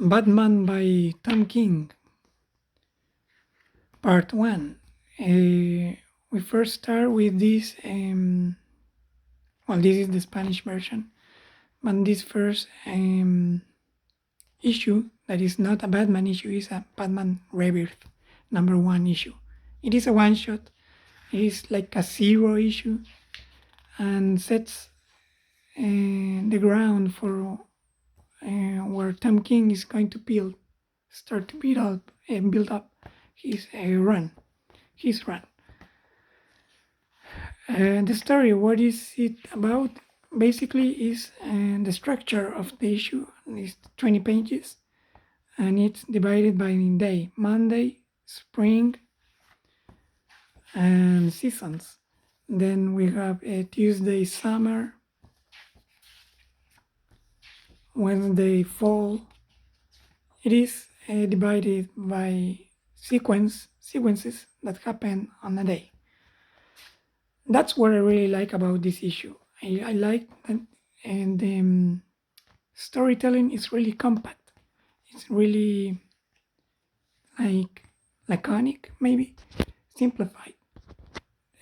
Batman by Tom King, Part 1. We first start with this, well, this is the Spanish version, but this first issue, that is not a Batman issue, is a Batman Rebirth #1 issue. It is a one shot, it is like a zero issue, and sets the ground for where Tom King is going to start to build up his run. The story, what is it about? Basically, is the structure of the issue. It's 20 pages, and it's divided by day: Monday, spring, and seasons. Then we have Tuesday, summer; Wednesday, fall. It is divided by sequences that happen on a day. That's what I really like about this issue. I like that, and the storytelling is really compact. It's really like laconic, maybe simplified.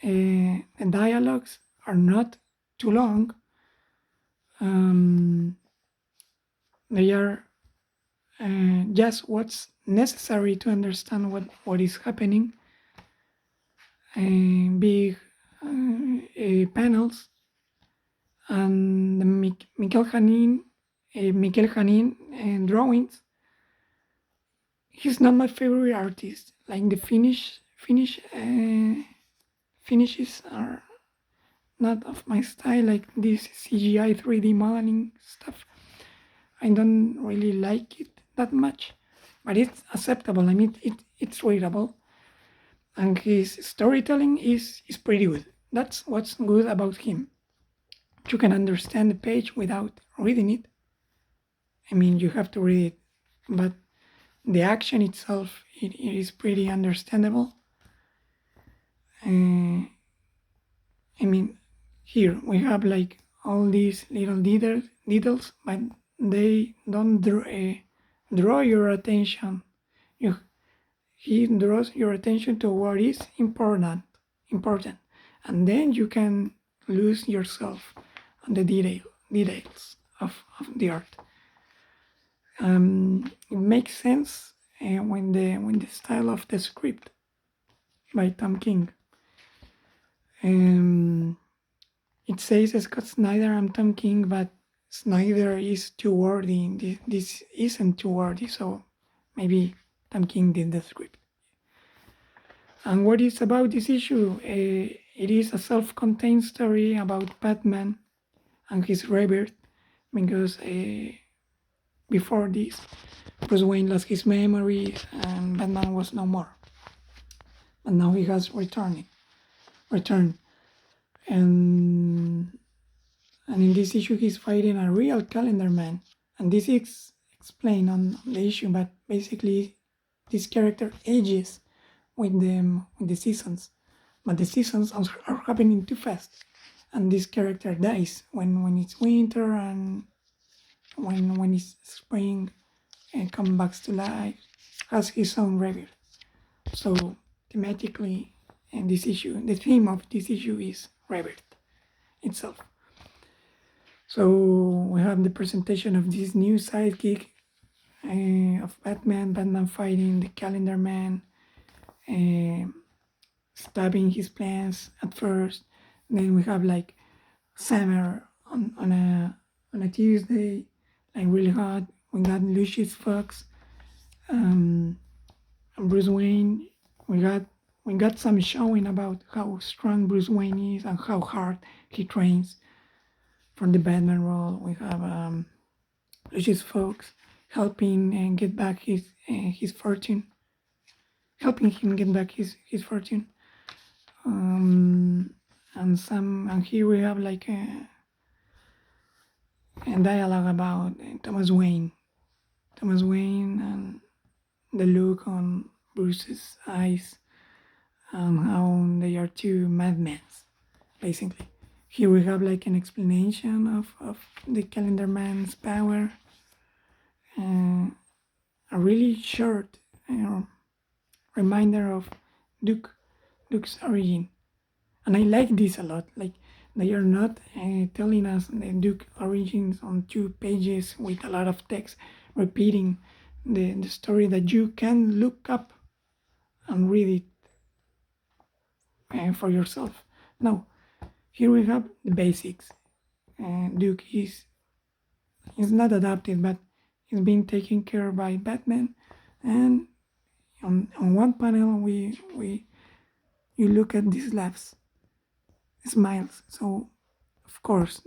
The dialogues are not too long. They are just what's necessary to understand what is happening. Big panels, and the Mikel Janin drawings. He's not my favorite artist. Like the finishes are not of my style. Like this CGI 3D modeling stuff, I don't really like it that much, but it's acceptable. I mean, it's readable, and his storytelling is pretty good. That's what's good about him. You can understand the page without reading it. I mean, you have to read it, but the action itself, it is pretty understandable. I mean, here we have like all these little details, but they don't draw your attention. He draws your attention to what is important, and then you can lose yourself on the details of the art. It makes sense when the style of the script by Tom King. It says Scott Snyder and Tom King, but Snyder is too wordy. This isn't too wordy, so maybe Tom King did the script. And what is about this issue? It is a self-contained story about Batman and his rebirth, because before this, Bruce Wayne lost his memories and Batman was no more. But now he has returned. And in this issue, he's fighting a real calendar man. And this is explained on the issue, but basically, this character ages with the seasons. But the seasons are happening too fast. And this character dies when it's winter, and when it's spring and comes back to life, has his own rebirth. So thematically, in this issue, the theme of this issue is rebirth itself. So we have the presentation of this new sidekick of Batman fighting the Calendar Man, stopping his plans at first. Then we have like summer on a Tuesday, like really hot. We got Lucius Fox, and Bruce Wayne. We got some showing about how strong Bruce Wayne is and how hard he trains for the Batman role. We have Lucius Fox helping and get back his fortune, helping him get back his fortune. And here we have like a dialogue about Thomas Wayne and the look on Bruce's eyes, and how they are two madmen, basically. Here we have like an explanation of the Calendar Man's power, a really short reminder of Duke's origin. And I like this a lot. Like, they are not telling us the Duke origins on 2 pages with a lot of text repeating the story that you can look up and read it for yourself. No, here we have the basics. Duke is not adopted, but is being taken care of by Batman. And on one panel, you look at these laughs, smiles. So, of course,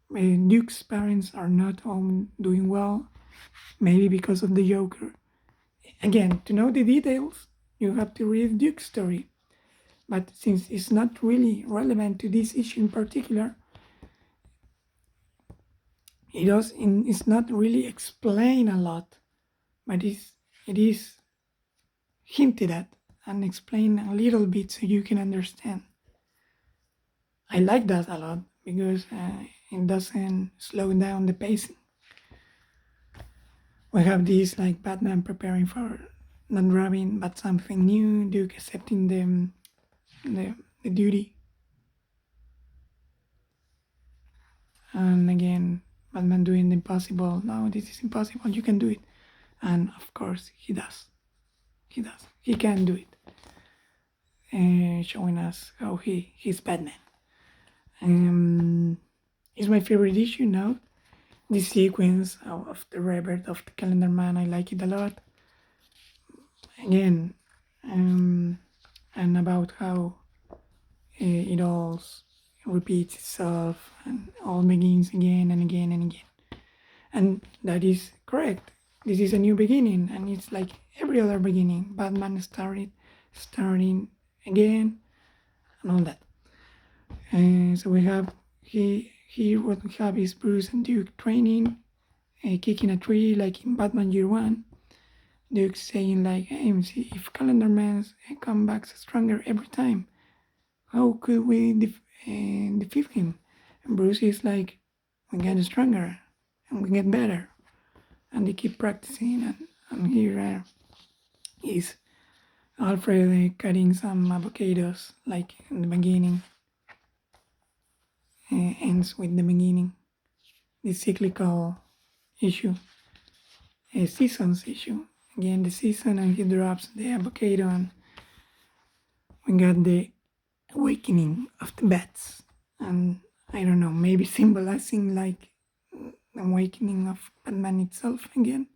Duke's parents are not all doing well, maybe because of the Joker. Again, to know the details, you have to read Duke's story. But since it's not really relevant to this issue in particular, it's not really explained a lot, but it is hinted at and explained a little bit so you can understand. I like that a lot because it doesn't slow down the pacing. We have this like Batman preparing for not Robin but something new, Duke accepting the duty, and again Batman doing the impossible. No, this is impossible, you can do it. And of course he does. He can do it, showing us how he's Batman. It's my favorite issue now. This sequence of the Rebirth of the Calendar Man, I like it a lot. Again, and about how it all repeats itself and all begins again and again and again. And that is correct. This is a new beginning, and it's like every other beginning. Batman starting again, and all that. So we have here what we have is Bruce and Duke training, kicking a tree like in Batman Year One. Duke saying like, "Hey, see, if Calendar Man come back stronger every time, how could we defeat him?" And Bruce is like, "We get stronger and we get better," and they keep practicing. And here is Alfred cutting some avocados like in the beginning. Ends with the beginning. The cyclical issue, a seasons issue. Again, the season, and he drops the avocado, and we got the awakening of the bats. And I don't know, maybe symbolizing like the awakening of Batman itself again.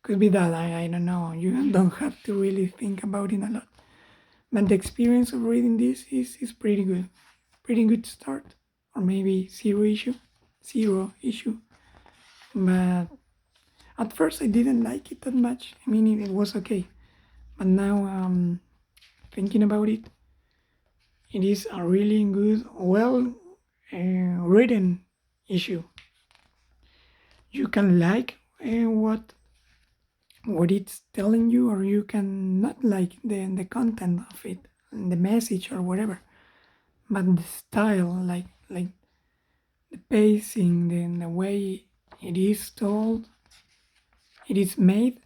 Could be that, I don't know. You don't have to really think about it a lot. But the experience of reading this is pretty good. Pretty good start. Or maybe zero issue. But at first I didn't like it that much. I mean, it was okay. But now, thinking about it, it is a really good, well written issue. You can like what it's telling you, or you can not like the content of it, the message or whatever. But the style, like the pacing, the way it is told, it is made,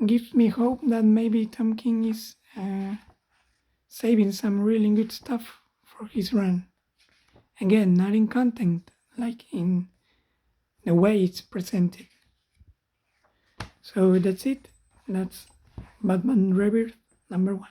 gives me hope that maybe Tom King is saving some really good stuff for his run. Again, not in content, like in the way it's presented. So that's it. That's Batman Rebirth #1.